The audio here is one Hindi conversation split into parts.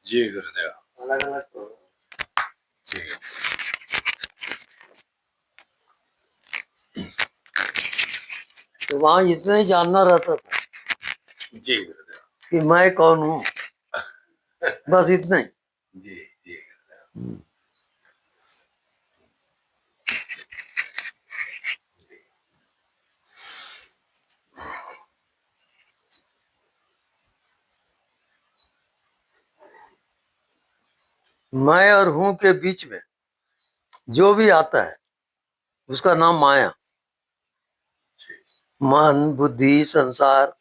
जी गुरुदेव। अलग अलग तो जी तो वहाँ इतना ही जानना रहता था जी गुरुदेव। कि मैं कौन हूँ, बस इतना ही। जी जी गुरुदेव। मैं और हूँ के बीच में जो भी आता है उसका नाम माया। जी मन, बुद्धि, संसार,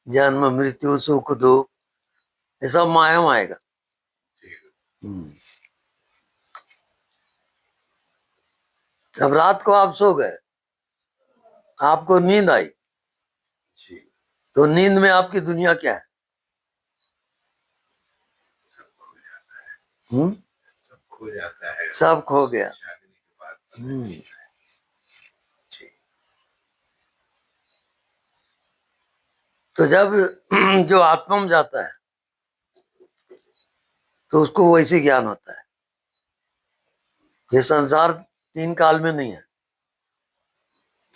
जन्म, मृत्यु, सुख, दुख, ये सब माया में आएगा। जी अब रात को आप सो गए, आपको नींद आई, जी तो नींद में आपकी दुनिया क्या है? सब खो जाता है। हम्म? सब खो जाता है। सब खो गया। जागने के बाद पता चलता है। जी तो जब जो आत्मा में जाता है तो उसको वैसे ज्ञान होता है। ये संसार 3 काल में नहीं है,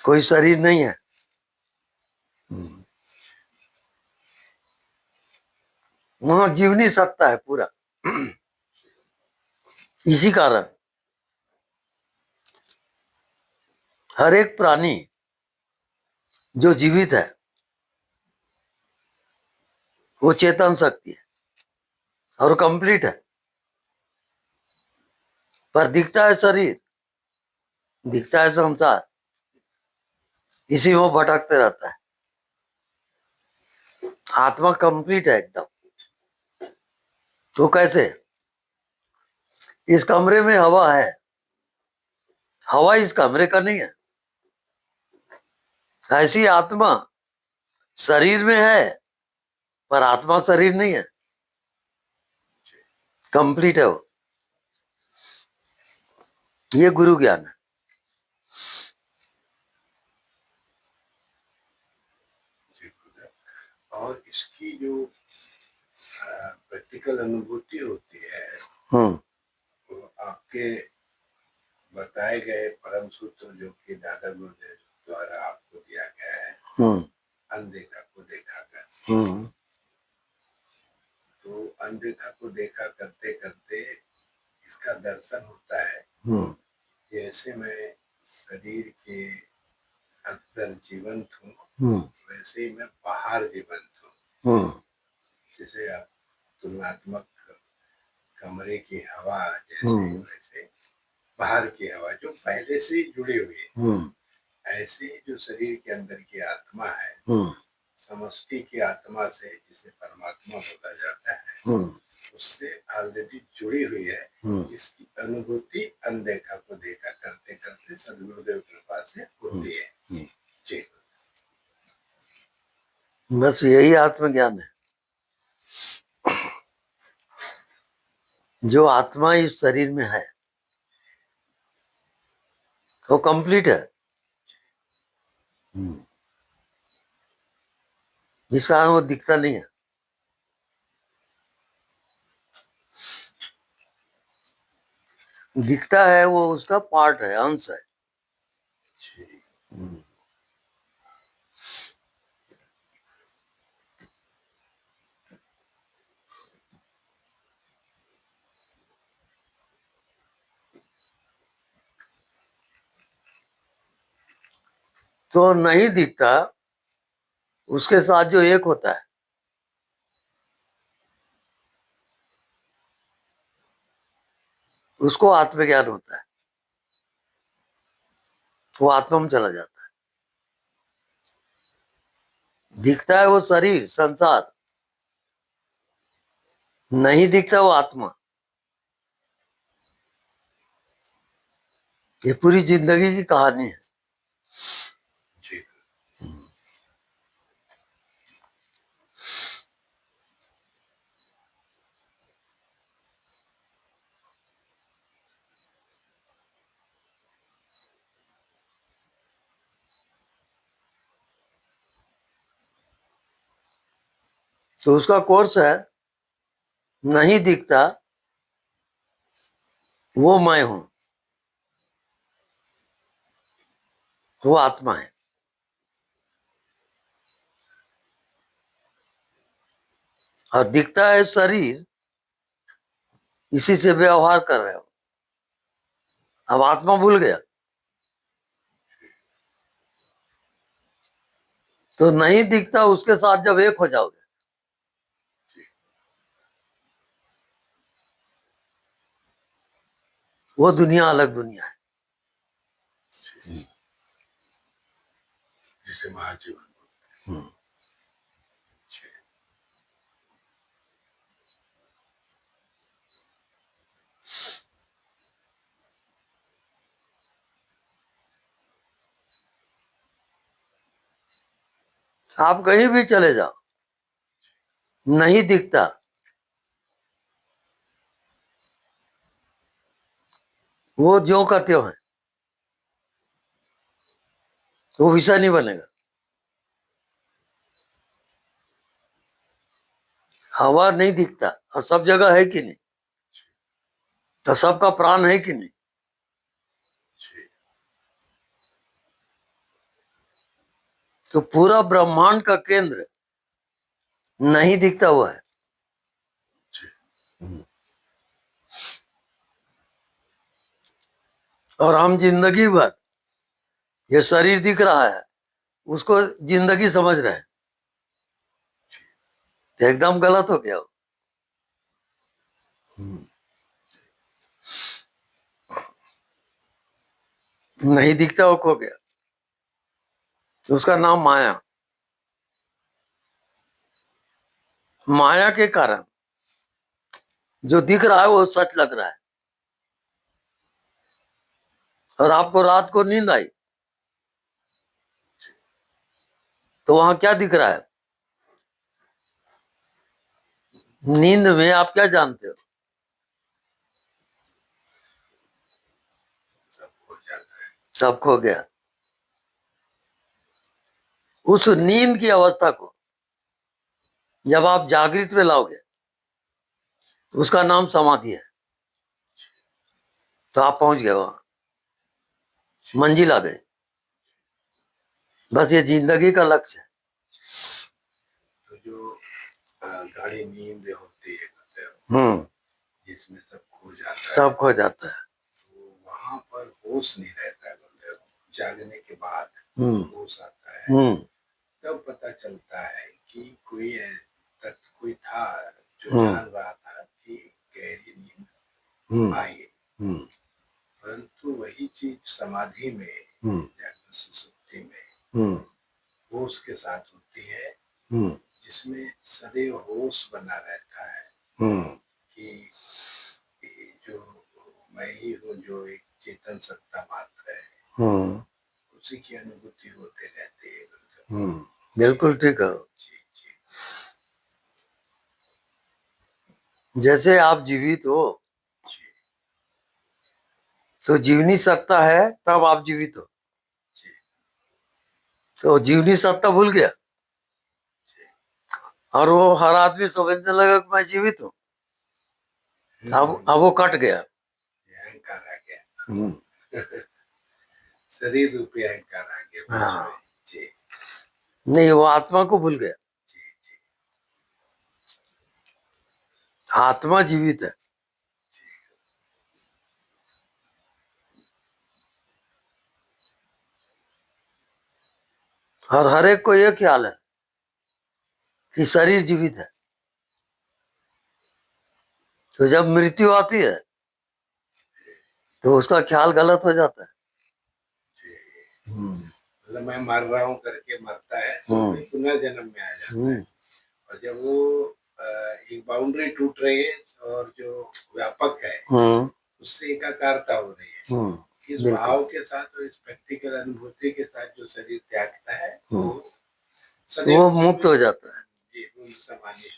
कोई शरीर नहीं है। वहां जीवनी सत्ता है पूरा। इसी कारण हर एक प्राणी जो जीवित है वो चेतन शक्ति है और कंप्लीट है, पर दिखता है शरीर, दिखता है संसार, इसी में वो भटकते रहता है। आत्मा कंप्लीट है एकदम। तो कैसे? इस कमरे में हवा है, हवा इस कमरे का नहीं है। ऐसी आत्मा शरीर में है, पर आत्मा शरीर नहीं है, कंप्लीट है वो। ये गुरु ज्ञान है। जी गुरुदेव। और इसकी जो प्रैक्टिकल अनुभूति होती है वो आपके बताए गए परम सूत्र जो कि दादा गुरुदेव द्वारा आपको दिया गया है, अनदेखा को देखा कर। तो अनदेखा को देखा करते करते इसका दर्शन होता है। जैसे मैं शरीर के अंदर जीवंत हूँ, वैसे ही मैं बाहर जीवंत हूँ। जैसे आप तुलनात्मक कमरे की हवा जैसे, वैसे बाहर की हवा जो पहले से ही जुड़ी हुई है। ऐसे ही जो शरीर के अंदर की आत्मा है, समष्टि की आत्मा से जिसे परमात्मा बोला जाता है, उससे ऑलरेडी जुड़ी हुई है। इसकी अनुभूति अनदेखा को देखा करते करते सदगुरुदेव कृपा से होती है। जी बस यही आत्मज्ञान है। जो आत्मा इस शरीर में है वो कंप्लीट है, जिस कारण वो दिखता नहीं है। दिखता है वो उसका पार्ट है, अंश है। तो नहीं दिखता, उसके साथ जो एक होता है उसको आत्मज्ञान होता है। वो आत्मा में चला जाता है। दिखता है वो शरीर, संसार, नहीं दिखता वो आत्मा। ये पूरी जिंदगी की कहानी है। जी तो उसका कोर्स है नहीं दिखता वो मैं हूं, वो आत्मा है। और दिखता है शरीर, इसी से व्यवहार कर रहे हो। अब आत्मा भूल गया तो नहीं दिखता, उसके साथ जब एक हो जाओगे वो दुनिया अलग दुनिया है। जिसे महाजीवन बोलते हैं। आप कहीं भी चले जाओ, नहीं दिखता, वो ज्यों का त्यों है, तो विषय नहीं बनेगा। हवा नहीं दिखता और सब जगह है कि नहीं, तो सबका प्राण है कि नहीं। तो पूरा ब्रह्मांड का केंद्र नहीं दिखता हुआ है। और हम जिंदगी भर ये शरीर दिख रहा है, उसको जिंदगी समझ रहे हैं, तो एकदम गलत हो गया। नहीं दिखता वो खो गया, तो उसका नाम माया। माया के कारण जो दिख रहा है वो सच लग रहा है। और आपको रात को नींद आई तो वहां क्या दिख रहा है? नींद में आप क्या जानते हो? सब खो जाता है। सब खो गया। उस नींद की अवस्था को जब आप जागृत में लाओगे, उसका नाम समाधि है। तो आप पहुंच गए वहां, मंजिल आ गए। बस ये जिंदगी का लक्ष्य है। तो जो गाढ़ी नींद होती है, मतलब जिसमें सब खो जाता है, सब खो जाता है, तो वहां पर होश नहीं रहता है। मतलब जागने के बाद होश आता है, तब पता चलता है कि कोई था जो जान रहा था कि गहरी नींद आई। परंतु वही चीज समाधि में, जागृत सुषुप्ति में होश के साथ होती है, जिसमें सदैव होश बना रहता है कि जो मैं ही हूँ, जो एक चेतन सत्ता मात्र है, उसी की अनुभूति होते रहती है। बिल्कुल ठीक है। जी जी। जैसे आप जीवित हो जी तो जीवनी सत्ता है, तब आप जीवित हो। जी तो जीवनी सत्ता भूल गया और वो हर आदमी समझने लगा कि मैं जीवित हूँ। अब वो कट गया। अहंकार आ गया। शरीर रूपी अहंकार आ गया। हाँ। जी नहीं, वो आत्मा को भूल गया। जी जी आत्मा जीवित है। और हर एक को ये ख्याल है कि शरीर जीवित है। तो जब मृत्यु आती है तो उसका ख्याल गलत हो जाता है। मतलब मैं मर रहा हूँ करके मरता है, तो पुनर्जन्म में आ जाता है। और जब वो एक बाउंड्री टूट रही है और जो व्यापक है उससे एकाकारता हो रही है, इस भाव के साथ और इस प्रैक्टिकल अनुभूति के साथ जो शरीर त्यागता है वो मुक्त हो जाता है। जी, सामान्य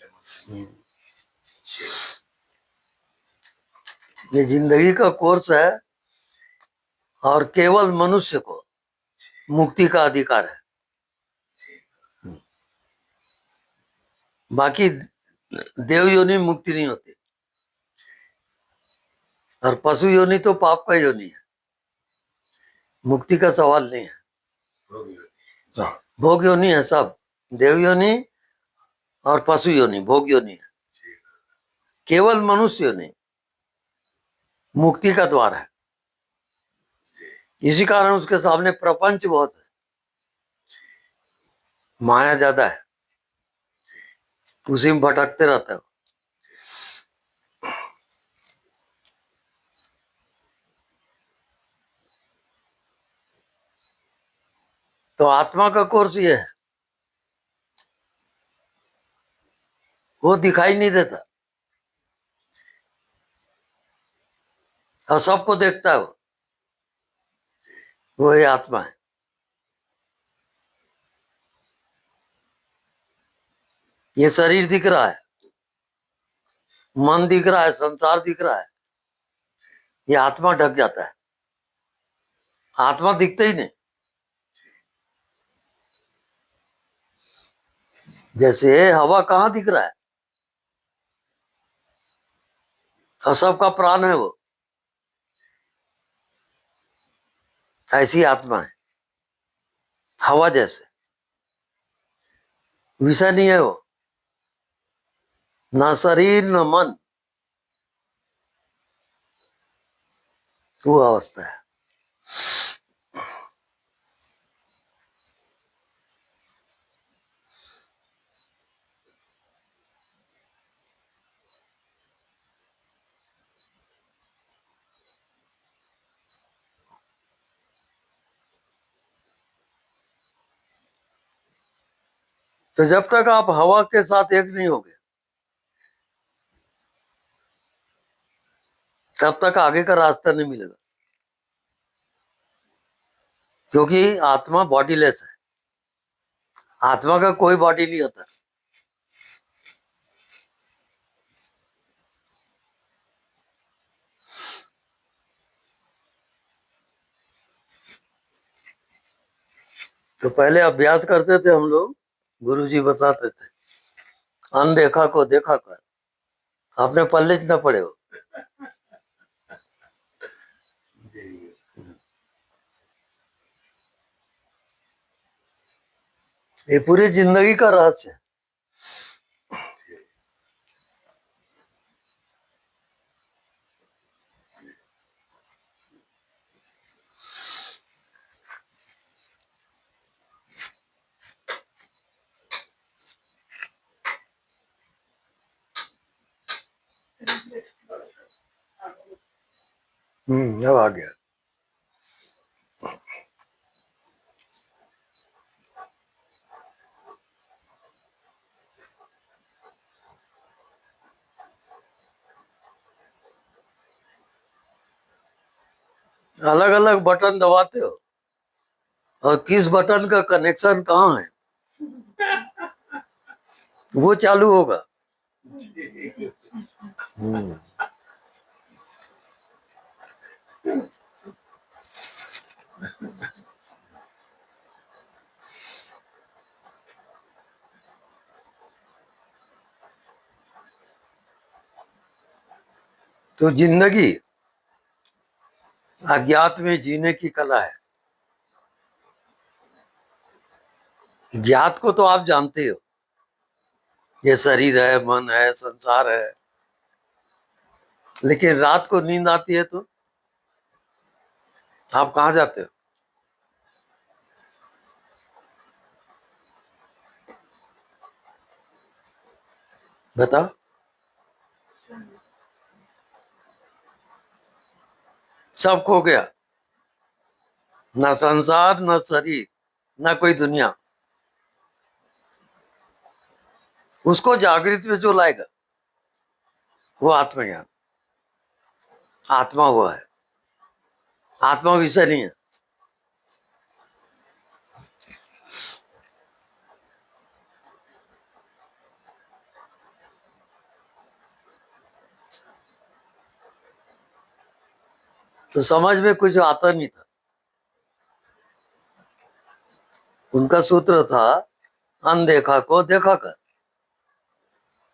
ये जिंदगी का कोर्स है और केवल मनुष्य को मुक्ति का अधिकार है। बाकी देव योनि मुक्ति नहीं होती। और पशु योनि तो पाप का योनि है, मुक्ति का सवाल नहीं है। भोग योनि। हाँ, भोग योनि है सब, देव योनि और पशु योनि भोग योनि है, केवल मनुष्य योनि मुक्ति का द्वार है। इसी कारण उसके सामने प्रपंच बहुत है, माया ज्यादा है, उसी में भटकते रहते हो। तो आत्मा का कोर्स ये है, वो दिखाई नहीं देता और सबको देखता है, वो ही आत्मा है। ये शरीर दिख रहा है, मन दिख रहा है, संसार दिख रहा है, ये आत्मा ढक जाता है, आत्मा दिखता ही नहीं। जैसे हवा कहाँ दिख रहा है, और सबका प्राण है वो, ऐसी आत्मा है, हवा जैसे, विषय नहीं है वो, ना शरीर न मन, वो अवस्था है। तो जब तक आप हवा के साथ एक नहीं होगे, तब तक आगे का रास्ता नहीं मिलेगा, क्योंकि आत्मा बॉडीलेस है, आत्मा का कोई बॉडी नहीं होता। तो पहले अभ्यास करते थे हम लोग, गुरुजी बताते थे, अनदेखा को देखा कर, आपने पल्ले न पड़े हो। ये पूरी जिंदगी का रहस्य है। अब आ गया। अलग अलग बटन दबाते हो, और किस बटन का कनेक्शन कहाँ है वो चालू होगा। तो जिंदगी अज्ञात में जीने की कला है। ज्ञात को तो आप जानते हो, ये शरीर है, मन है, संसार है, लेकिन रात को नींद आती है तो आप कहाँ जाते हो? बताओ। सब खो गया, ना संसार, ना शरीर, ना कोई दुनिया। उसको जागृत में जो लाएगा वो आत्मज्ञान, आत्मा वो है, आत्मा विषय नहीं है। तो समझ में कुछ आता नहीं था। उनका सूत्र था, अनदेखा को देखा कर।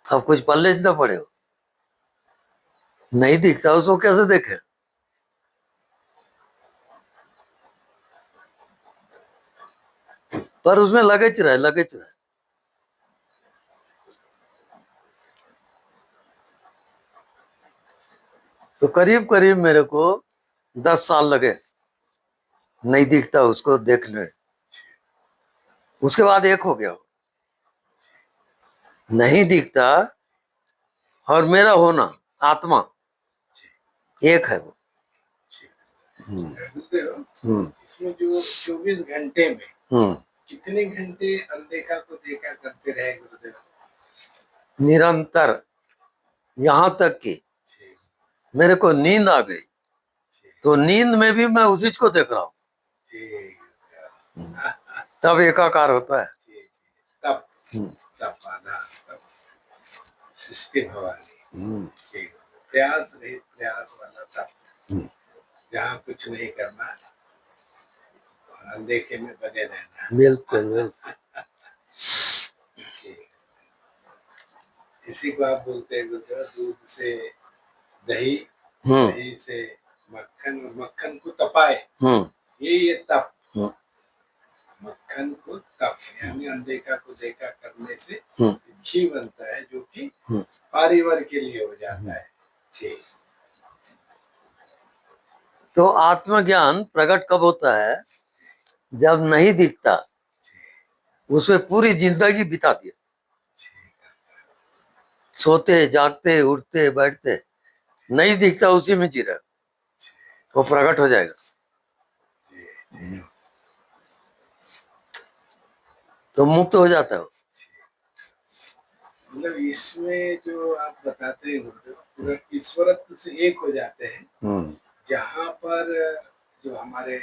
अब कुछ पल्ले न पड़े हो। नहीं दिखता उसको कैसे देखे? पर उसमें लगेच रहे, लगेच रहे। तो करीब करीब मेरे को 10 साल लगे नहीं दिखता उसको देखने। उसके बाद एक हो गया, नहीं दिखता और मेरा होना, आत्मा एक है वो। इसमें जो 24 घंटे में कितने घंटे अनदेखा को देखा करते रहे गुरुदेव? निरंतर, यहाँ तक कि मेरे को नींद आ गई तो नींद में भी मैं उसी को देख रहा हूँ। तब एकाकार होता है। तब तब आधा तब सृष्टि भवानी, प्रयास रहित प्रयास वाला तब, जहाँ कुछ नहीं करना और अनदेखे में बने रहना। बिल्कुल बिल्कुल। इसी को आप बोलते हैं गुरुदेव, दूध से दही, दही से मक्खन और मक्खन को तपाए, ये तप। मक्खन को तप यानी अनदेखा को देखा करने से घी बनता है, जो कि पारिवार के लिए हो जाता है। ठीक। तो आत्मज्ञान प्रकट कब होता है? जब नहीं दिखता, उसमें पूरी जिंदगी बिता दिया, सोते जागते उठते बैठते, नहीं दिखता उसी में जी रहा, वो प्रकट हो जाएगा। तो मुक्त हो जाता है। मतलब इसमें जो आप बताते हैं गुरुदेव, पूरा ईश्वरत्व से एक हो जाते हैं, जहाँ पर जो हमारे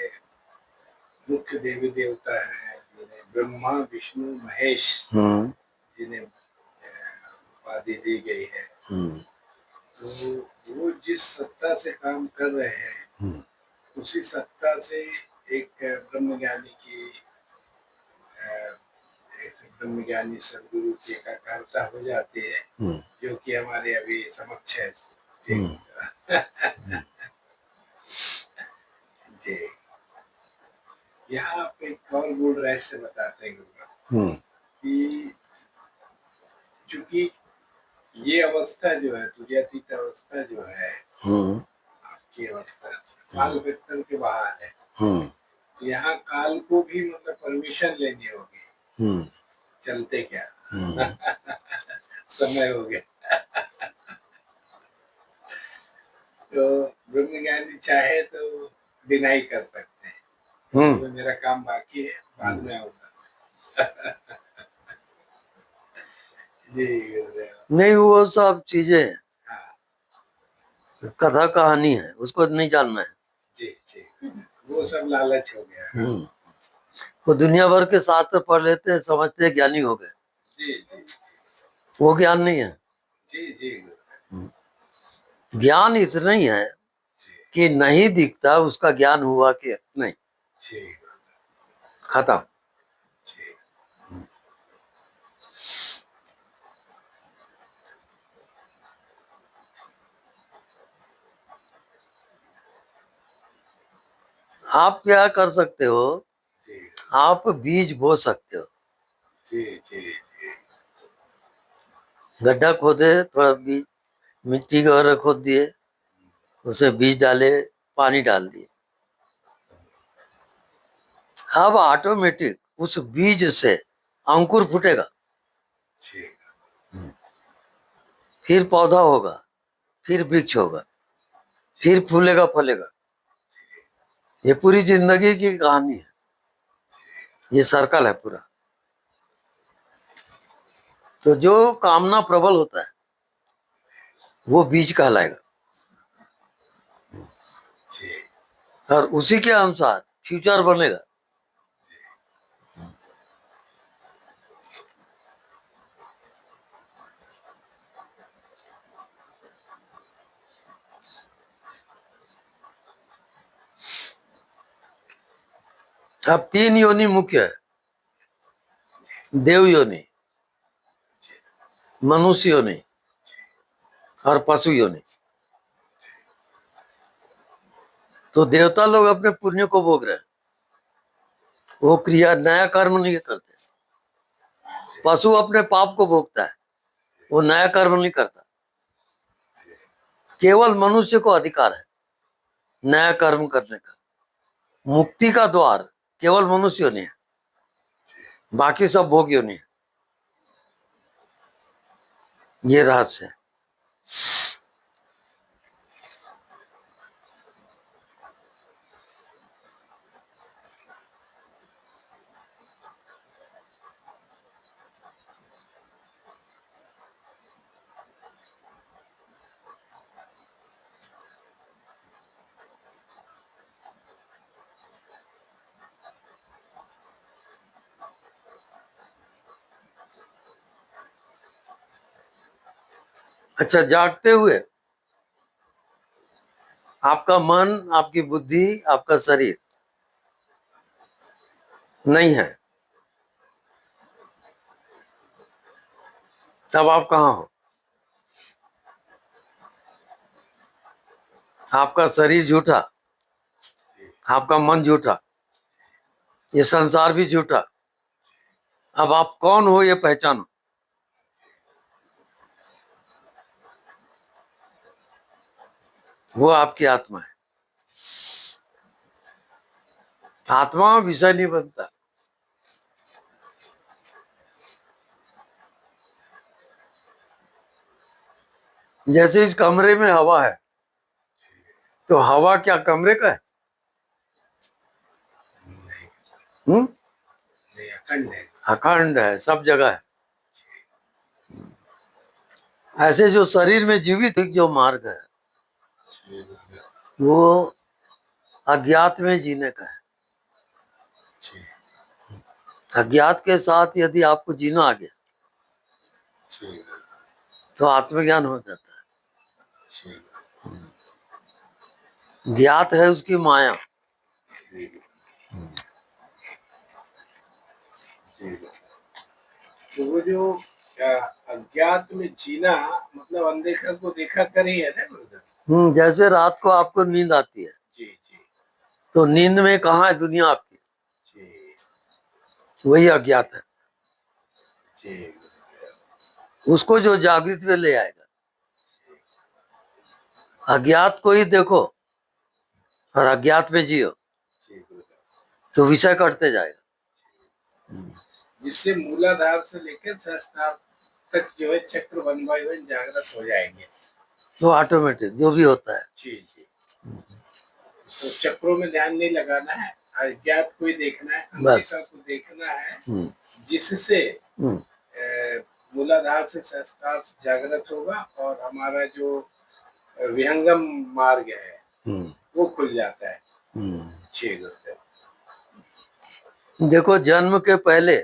मुख्य देवी देवता हैं, जिन्हें ब्रह्मा विष्णु महेश, जिन्हें उपाधि दी गई है, तो वो जिस सत्ता से काम कर रहे हैं, उसी सत्ता से एक ब्रह्मज्ञानी की, ब्रह्मज्ञानी सदगुरु की एकाकारता हो जाती है, जो कि हमारे अभी समक्ष है। जी, यहाँ आप एक और गुण रहस्य बताते हैं गुरु कि चूंकि ये अवस्था जो है, तुर्यातीत अवस्था जो है, आपकी अवस्था काल वेक्टर के बाहर है, यहाँ काल को भी मतलब परमिशन लेनी होगी, चलते क्या समय हो गया। तो ब्रह्मज्ञानी चाहे तो डिनाई कर सकते हैं, तो मेरा काम बाकी है, बाद में आऊंगा। जी नहीं, वो सब चीजें कथा कहानी है, उसको नहीं जानना है। जी जी, वो सब लालच हो गया। वो दुनिया भर के शास्त्र पढ़ लेते हैं, समझते हैं ज्ञानी हो गए। जी जी, वो ज्ञान नहीं है। जी जी, ज्ञान इतना ही है कि नहीं दिखता, उसका ज्ञान हुआ कि नहीं, खत्म। आप क्या कर सकते हो? आप बीज बो सकते हो। जी जी जी, गड्ढा खोदे, थोड़ा बीज मिट्टी का और खोद दिए, उसे बीज डाले, पानी डाल दिए, अब ऑटोमेटिक उस बीज से अंकुर फूटेगा, फिर पौधा होगा, फिर वृक्ष होगा, फिर फूलेगा फलेगा। ये पूरी जिंदगी की कहानी है, ये सर्कल है पूरा। तो जो कामना प्रबल होता है वो बीज कहलाएगा, और उसी के अनुसार फ्यूचर बनेगा। अब 3 योनि मुख्य है, देव योनि, मनुष्य योनि और पशु योनि। तो देवता लोग अपने पुण्य को भोग रहे हैं, वो क्रिया नया कर्म नहीं करते। पशु अपने पाप को भोगता है, वो नया कर्म नहीं करता। केवल मनुष्य को अधिकार है नया कर्म करने का। मुक्ति का द्वार केवल मनुष्यों ने है, बाकी सब भोगियों ने है। ये रहस्य है। अच्छा, जागते हुए आपका मन, आपकी बुद्धि, आपका शरीर नहीं है, तब आप कहाँ हो? आपका शरीर झूठा, आपका मन झूठा, ये संसार भी झूठा। अब आप कौन हो ये पहचानो। वो आपकी आत्मा है। आत्मा विषय नहीं बनता। जैसे इस कमरे में हवा है, तो हवा क्या कमरे का है? नहीं, अखंड है। अखंड है, सब जगह है। ऐसे जो शरीर में जीवित जो मार्ग है, वो अज्ञात में जीने का है। अज्ञात के साथ यदि आपको जीना आ गया तो आत्मज्ञान हो जाता है। ज्ञात है उसकी माया। तो वो जो अज्ञात में जीना मतलब अनदेखा को देखा कर ही है ना ब्रदर। जैसे रात को आपको नींद आती है, जी जी तो नींद में कहाँ है दुनिया आपकी? जी वही अज्ञात है। जी उसको जो जागृत में ले आएगा। अज्ञात को ही देखो और अज्ञात में जियो, जी ब्रदर। तो विषय कटते जाएगा। जिससे मूलाधार से लेकर सहस्त्रार तक जो है चक्र वन बाय वन जागृत हो जाएंगे। तो ऑटोमेटिक जो भी होता है। जी जी। तो चक्रों में ध्यान नहीं लगाना है, अज्ञात को ही देखना है, अनदेखा को देखना है, जिससे मूलाधार से सहस्त्रार जागृत होगा और हमारा जो विहंगम मार्ग है वो खुल जाता है। जी गुरुदेव। देखो, जन्म के पहले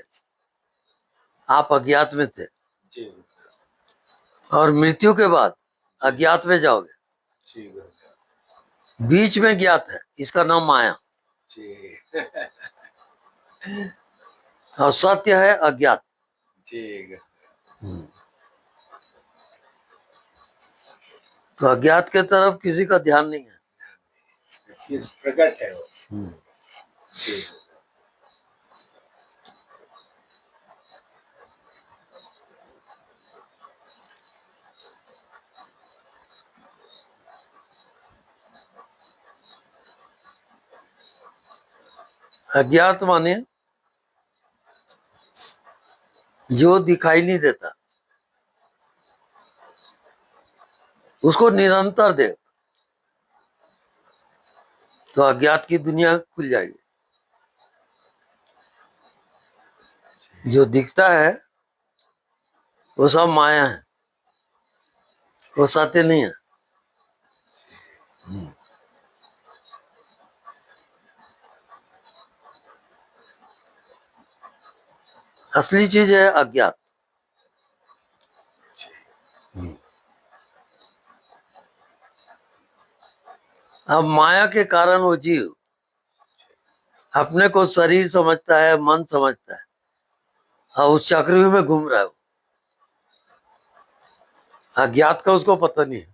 आप अज्ञात में थे, जी और मृत्यु के बाद अज्ञात में जाओगे। जी गुरुदेव। बीच में ज्ञात है, इसका नाम माया। जी और सत्य है अज्ञात। जी गुरुदेव। तो अज्ञात के तरफ किसी का ध्यान नहीं है। किस प्रकट है वो। जी अज्ञात माने जो दिखाई नहीं देता, उसको निरंतर दे, तो अज्ञात की दुनिया खुल जाएगी। जो दिखता है वो सब माया है, वो सत्य नहीं है। असली चीज है अज्ञात। अब माया के कारण वो जीव अपने को शरीर समझता है, मन समझता है, और उस चक्रव्यूह में घूम रहा है। अज्ञात का उसको पता नहीं है।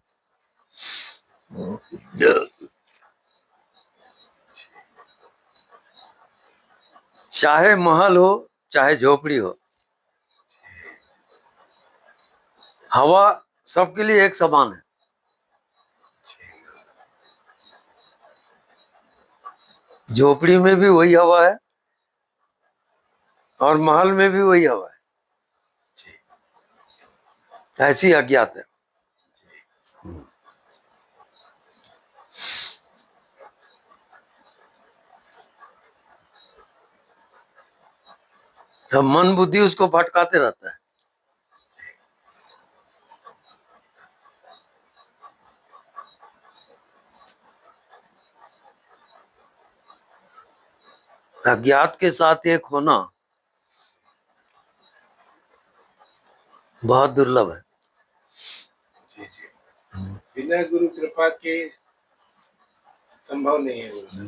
चाहे महल हो चाहे झोपड़ी हो, हवा सबके लिए एक समान है। झोपड़ी में भी वही हवा है और महल में भी वही हवा है। ऐसी अज्ञात है। तो मन बुद्धि उसको भटकाते रहता है। अज्ञात के साथ एक होना बहुत दुर्लभ है। जी जी, बिना गुरु कृपा के संभव नहीं है गुरुदेव।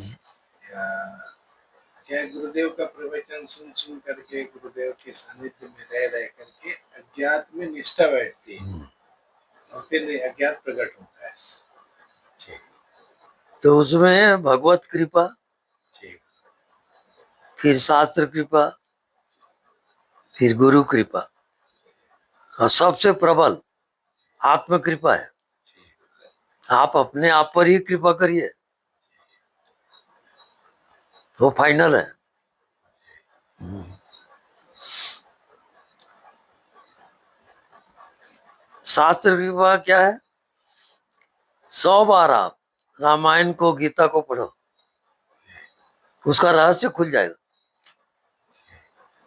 या क्या गुरुदेव का प्रवचन सुन सुन करके, गुरुदेव के सानिध्य में रह करके अज्ञात में निष्ठा बैठती है और फिर अज्ञात प्रकट होता है। जी तो उसमें भगवत कृपा, जी फिर शास्त्र कृपा, फिर गुरु कृपा, और सबसे प्रबल आत्म कृपा है। आप अपने आप पर ही कृपा करिए, वो फाइनल है। शास्त्र कृपा क्या है? 100 बार आप रामायण को, गीता को पढ़ो, उसका रहस्य खुल जाएगा।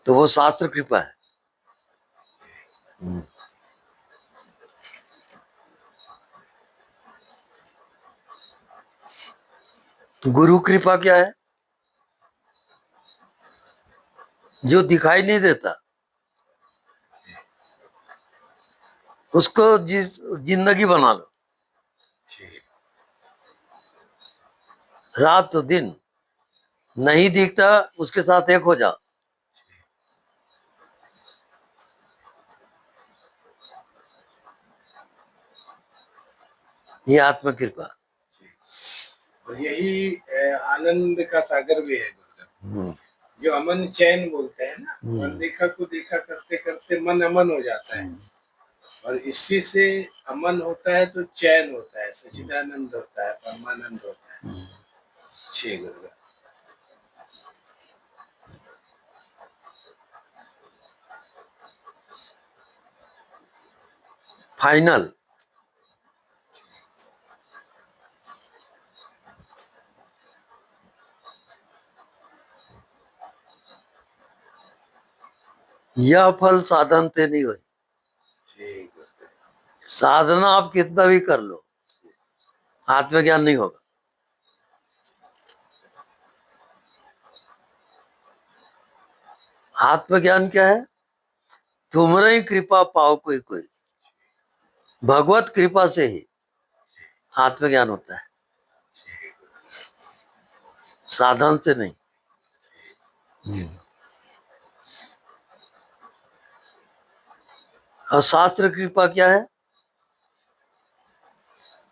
तो वो शास्त्र कृपा है। गुरु कृपा क्या है? जो दिखाई नहीं देता उसको जिंदगी बना लो। रात तो दिन नहीं दिखता, उसके साथ एक हो जाओ। ये आत्म कृपा। और यही आनंद का सागर भी है गुरुदेव। जो अमन चैन बोलते हैं ना, अनदेखा को देखा करते करते मन अमन हो जाता है, और इसी से अमन होता है तो चैन होता है, सच्चिदानंद होता है, परमानंद होता है। जी गुरुदेव। फाइनल। यह फल साधन से नहीं हुई। साधना आप कितना भी कर लो, आत्मज्ञान नहीं होगा। आत्मज्ञान क्या है? तुमरे ही कृपा पाओ कोई कोई। भगवत कृपा से ही आत्मज्ञान होता है, साधन से नहीं। और शास्त्र कृपा क्या है?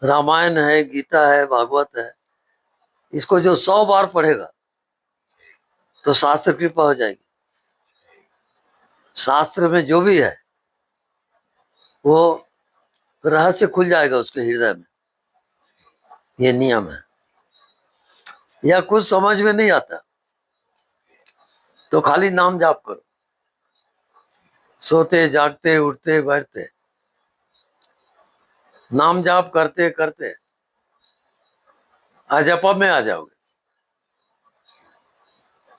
रामायण है, गीता है, भागवत है, इसको जो 100 बार पढ़ेगा तो शास्त्र कृपा हो जाएगी। शास्त्र में जो भी है वो रहस्य खुल जाएगा उसके हृदय में। ये नियम है। या कुछ समझ में नहीं आता तो खाली नाम जाप करो, सोते जागते उठते बैठते नाम जाप करते करते अजपा में आ जाओगे।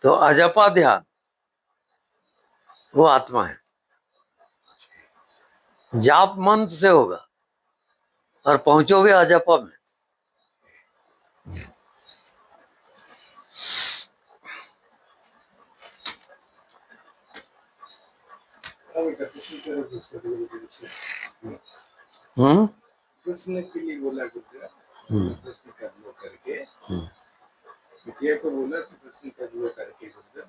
तो अजपा ध्यान वो आत्मा है। जाप मंत्र से होगा और पहुंचोगे अजपा में। कृष्ण के लिए बोला गुरुदेव, प्रश्न कर लो करके, बिटिया को बोला कि प्रश्न कर लो करके गुरुदेव,